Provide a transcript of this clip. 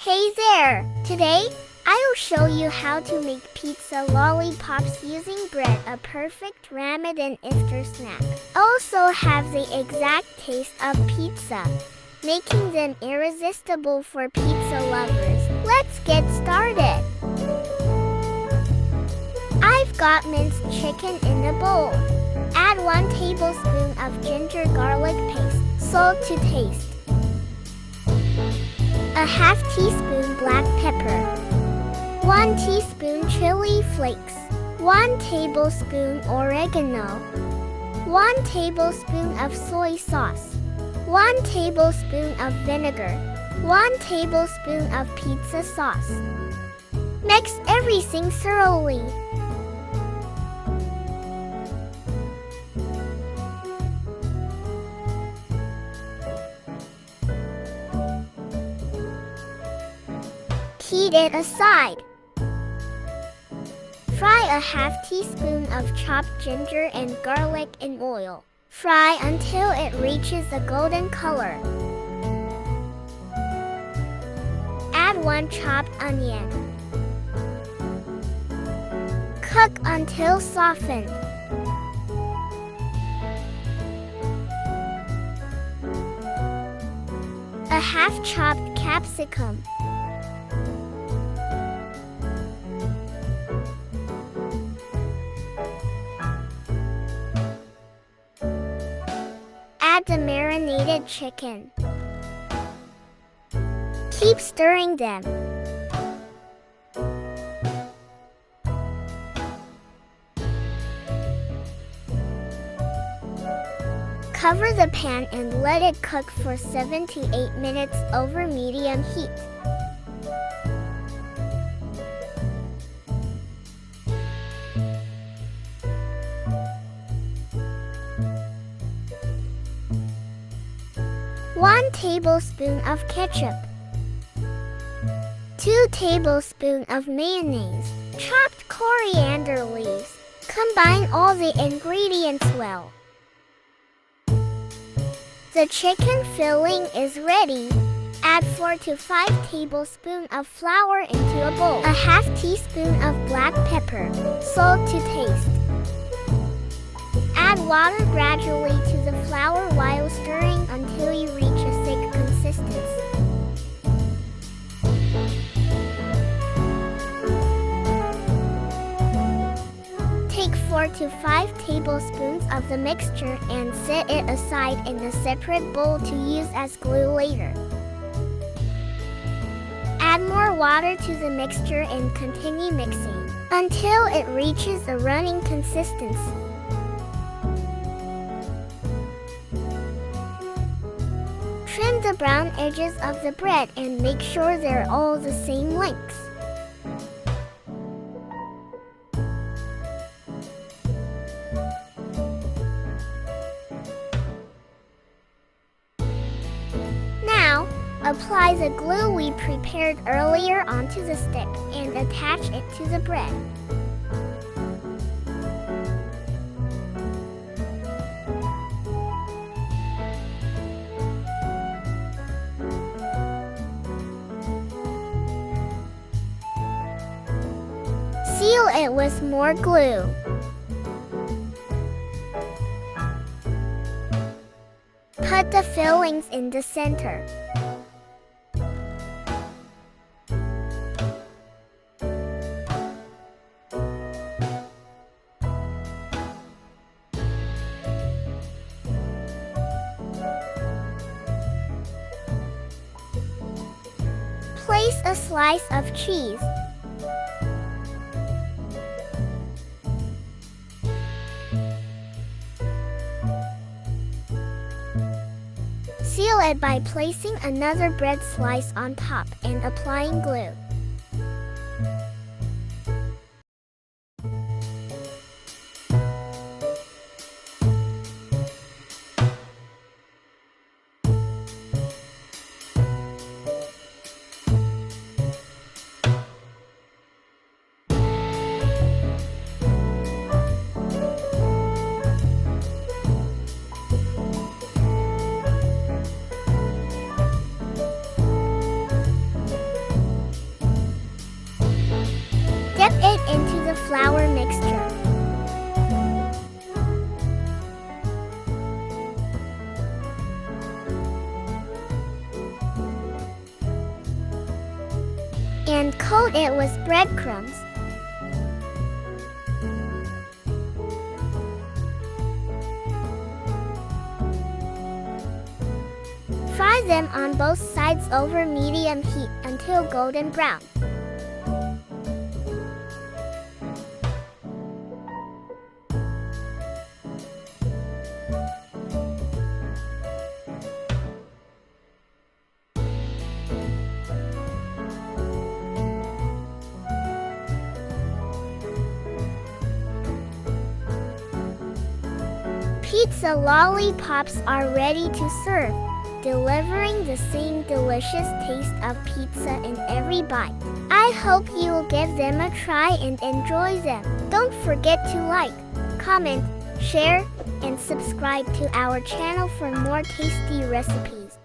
Hey there! Today, I'll show you how to make pizza lollipops using bread, a perfect Ramadan iftar snack. Also have the exact taste of pizza, making them irresistible for pizza lovers. Let's get started! I've got minced chicken in a bowl. Add 1 tablespoon of ginger garlic paste, salt to taste, a half teaspoon black pepper, 1 teaspoon chili flakes, 1 tablespoon oregano, 1 tablespoon of soy sauce, 1 tablespoon of vinegar, 1 tablespoon of pizza sauce. Mix everything thoroughly. Heat it aside. Fry a half teaspoon of chopped ginger and garlic in oil. Fry until it reaches a golden color. Add 1 chopped onion. Cook until softened. A half chopped capsicum. Add the marinated chicken. Keep stirring them. Cover the pan and let it cook for 7 to 8 minutes over medium heat. One tablespoon of ketchup, 2 tablespoons of mayonnaise, chopped coriander leaves. Combine all the ingredients well. The chicken filling is ready. Add 4 to 5 tablespoons of flour into a bowl, a half teaspoon of black pepper, salt to taste. Add water gradually to the flour while stirring until you reach a thick consistency. Take 4 to 5 tablespoons of the mixture and set it aside in a separate bowl to use as glue later. Add more water to the mixture and continue mixing until it reaches a running consistency. Trim the brown edges of the bread and make sure they're all the same length. Now, apply the glue we prepared earlier onto the stick and attach it to the bread. Seal it with more glue. Put the fillings in the center. Place a slice of cheese. Seal it by placing another bread slice on top and applying glue. flour mixture. And coat it with breadcrumbs. Fry them on both sides over medium heat until golden brown. Pizza lollipops are ready to serve, delivering the same delicious taste of pizza in every bite. I hope you'll give them a try and enjoy them. Don't forget to like, comment, share, and subscribe to our channel for more tasty recipes.